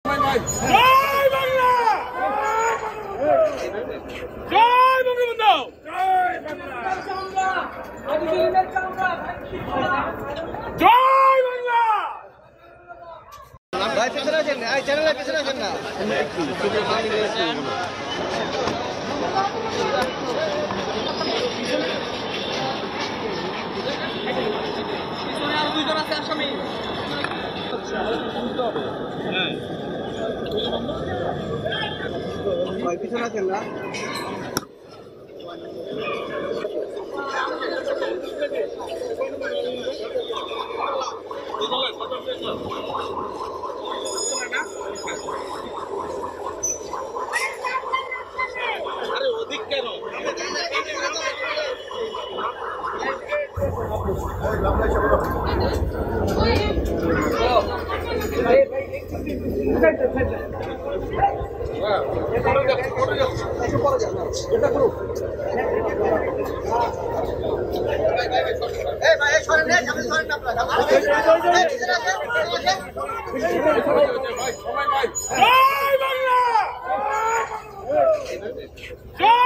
জয় বাংলা, জয় বঙ্গবন্ধু, জয় বাংলা। ভাই পিছনে আছেন, এই চ্যানেলের পিছনে আছেন না। পিছনে আর দুইজন আছে আসামি। ভাই পিছনে আছেন না। আরে ওদিক কেন? জয় বাংলা, জয়